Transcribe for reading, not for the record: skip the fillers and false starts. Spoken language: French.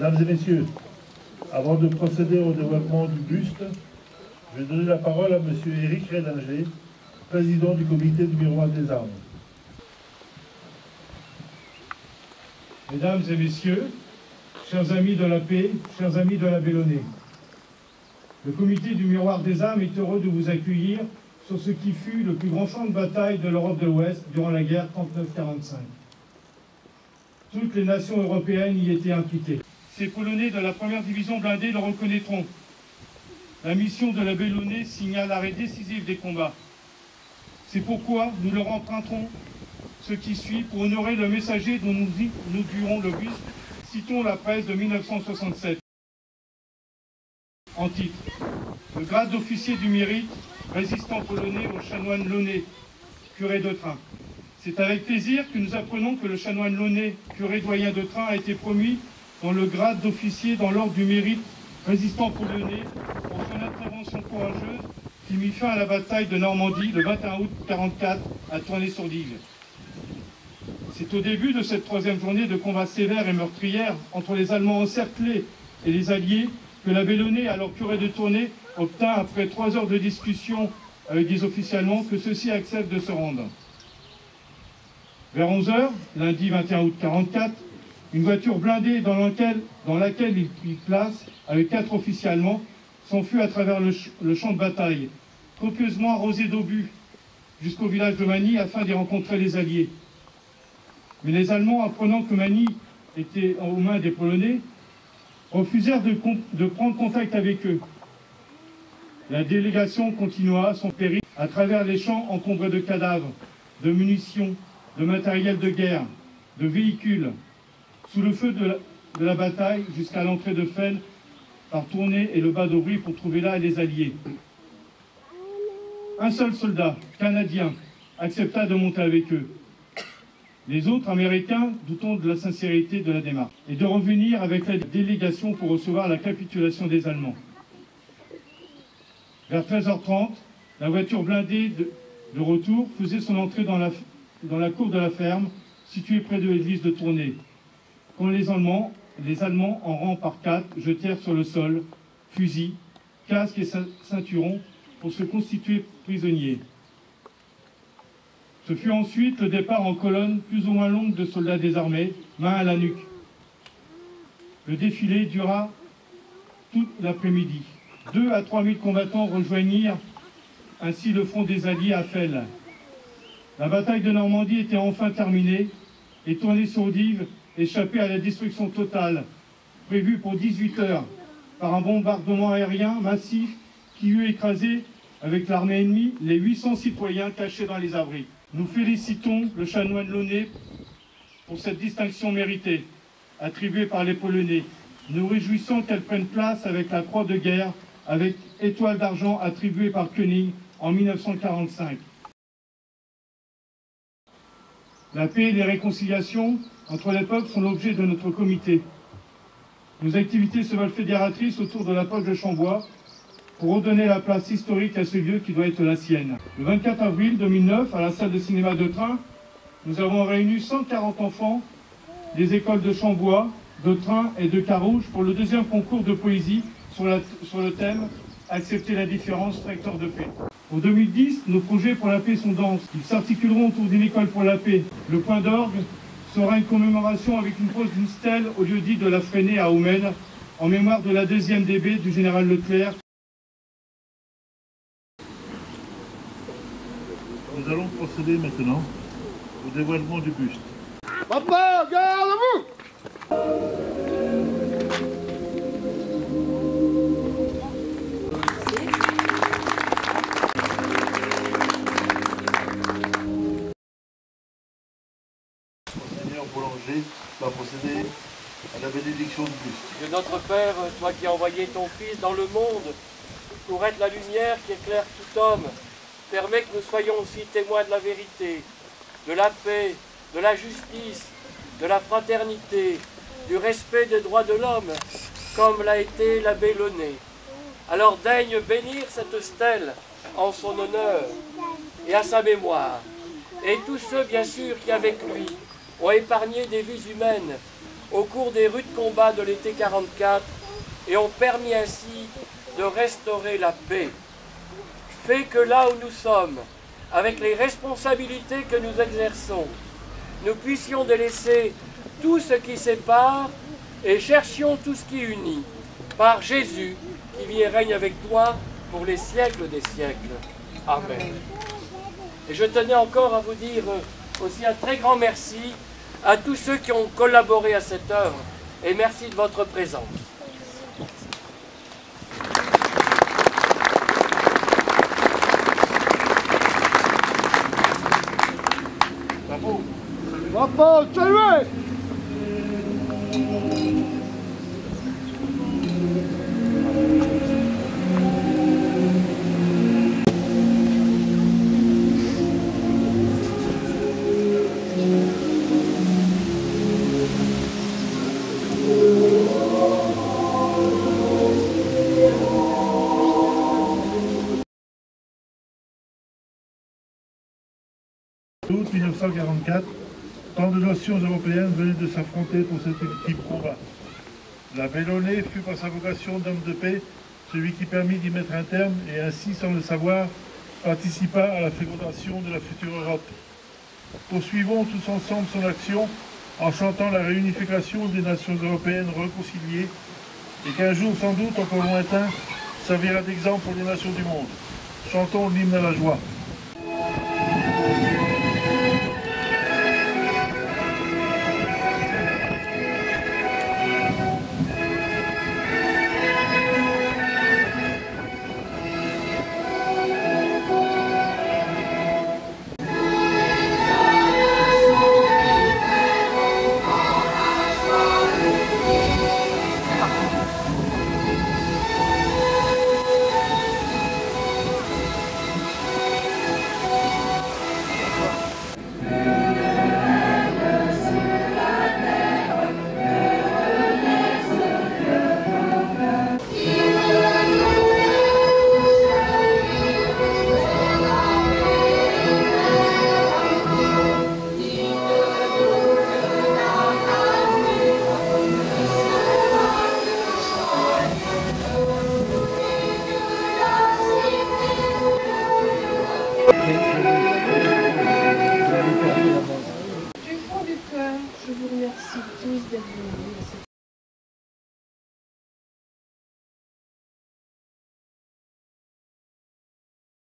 Mesdames et messieurs, avant de procéder au dévoilement du buste, je vais donner la parole à M. Éric Rédinger, président du comité du Miroir des Armes. Mesdames et messieurs, chers amis de la paix, chers amis de la Bellonée, le comité du Miroir des Armes est heureux de vous accueillir sur ce qui fut le plus grand champ de bataille de l'Europe de l'Ouest durant la guerre 39-45. Toutes les nations européennes y étaient impliquées. Ces Polonais de la première division blindée le reconnaîtront. La mission de la Bellonée signa l'arrêt décisif des combats. C'est pourquoi nous leur emprunterons ce qui suit pour honorer le messager dont nous durons le buste. Citons la presse de 1967. En titre, le grade d'officier du mérite, résistant polonais au chanoine Launay, curé de Train. C'est avec plaisir que nous apprenons que le chanoine Launay, curé doyen de Train, a été promu dans le grade d'officier dans l'ordre du mérite, résistant polonais, pour son intervention courageuse qui mit fin à la bataille de Normandie le 21 août 1944 à Tournai-sur-Digue. C'est au début de cette troisième journée de combat sévère et meurtrière entre les Allemands encerclés et les Alliés que la Bellonée, alors curé de Tournai, obtint après 3 heures de discussion avec des officiers allemands que ceux-ci acceptent de se rendre. Vers 11 h, lundi 21 août 1944, une voiture blindée dans laquelle il prit place, avec 4 officiers allemands, s'enfuit à travers le champ de bataille, copieusement arrosé d'obus, jusqu'au village de Magny afin d'y rencontrer les Alliés. Mais les Allemands, apprenant que Magny était aux mains des Polonais, refusèrent de prendre contact avec eux. La délégation continua son périple à travers les champs encombrés de cadavres, de munitions, de matériel de guerre, de véhicules, sous le feu de la bataille jusqu'à l'entrée de Felles par Tournai et le bas d'Aubry pour trouver là les Alliés. Un seul soldat, canadien, accepta de monter avec eux. Les autres Américains doutant de la sincérité de la démarche et de revenir avec la délégation pour recevoir la capitulation des Allemands. Vers 13h30, la voiture blindée de retour faisait son entrée dans la cour de la ferme située près de l'église de Tournai, quand les Allemands, en rang par 4, jetèrent sur le sol fusils, casques et ceinturons pour se constituer prisonniers. Ce fut ensuite le départ en colonne plus ou moins longue de soldats désarmés, main à la nuque. Le défilé dura toute l'après-midi. 2 à 3 000 combattants rejoignirent ainsi le front des Alliés à Felles. La bataille de Normandie était enfin terminée et Tournai-sur-Digue échappait à la destruction totale, prévue pour 18 heures, par un bombardement aérien massif qui eut écrasé, avec l'armée ennemie, les 800 citoyens cachés dans les abris. Nous félicitons le chanoine Launay pour cette distinction méritée, attribuée par les Polonais. Nous réjouissons qu'elle prenne place avec la croix de guerre, avec étoile d'argent attribuée par Koenig en 1945. La paix et les réconciliations entre les peuples sont l'objet de notre comité. Nos activités se veulent fédératrices autour de la poche de Chambois pour redonner la place historique à ce lieu qui doit être la sienne. Le 24 avril 2009, à la salle de cinéma de Train, nous avons réuni 140 enfants des écoles de Chambois, de Train et de Carouge pour le 2e concours de poésie sur le thème « Accepter la différence, facteur de paix ». En 2010, nos projets pour la paix sont denses. Ils s'articuleront autour d'une école pour la paix. Le point d'orgue sera une commémoration avec une pose d'une stèle au lieu-dit de la Freinée à Oumène, en mémoire de la 2e DB du général Leclerc. Nous allons procéder maintenant au dévoilement du buste. Papa, garde-vous! Monseigneur Boulanger va procéder à la bénédiction du buste. Que notre Père, toi qui as envoyé ton Fils dans le monde pour être la lumière qui éclaire tout homme, permet que nous soyons aussi témoins de la vérité, de la paix, de la justice, de la fraternité, du respect des droits de l'homme, comme l'a été la Bellonée. Alors daigne bénir cette stèle en son honneur et à sa mémoire, et tous ceux bien sûr qui avec lui ont épargné des vies humaines au cours des rudes combats de l'été 44 et ont permis ainsi de restaurer la paix. Fait que là où nous sommes, avec les responsabilités que nous exerçons, nous puissions délaisser tout ce qui sépare et cherchions tout ce qui unit, par Jésus qui vit et règne avec toi pour les siècles des siècles. Amen. Et je tenais encore à vous dire aussi un très grand merci à tous ceux qui ont collaboré à cette œuvre, et merci de votre présence. Bravo. Bravo, saluez! Août 1944, tant de nations européennes venaient de s'affronter pour cet ultime combat. La Bellonnet fut par sa vocation d'homme de paix celui qui permit d'y mettre un terme et ainsi, sans le savoir, participa à la fécondation de la future Europe. Poursuivons tous ensemble son action en chantant la réunification des nations européennes réconciliées et qu'un jour sans doute encore lointain servira d'exemple pour les nations du monde. Chantons l'hymne à la joie. Du fond du cœur, je vous remercie tous d'être venus à cette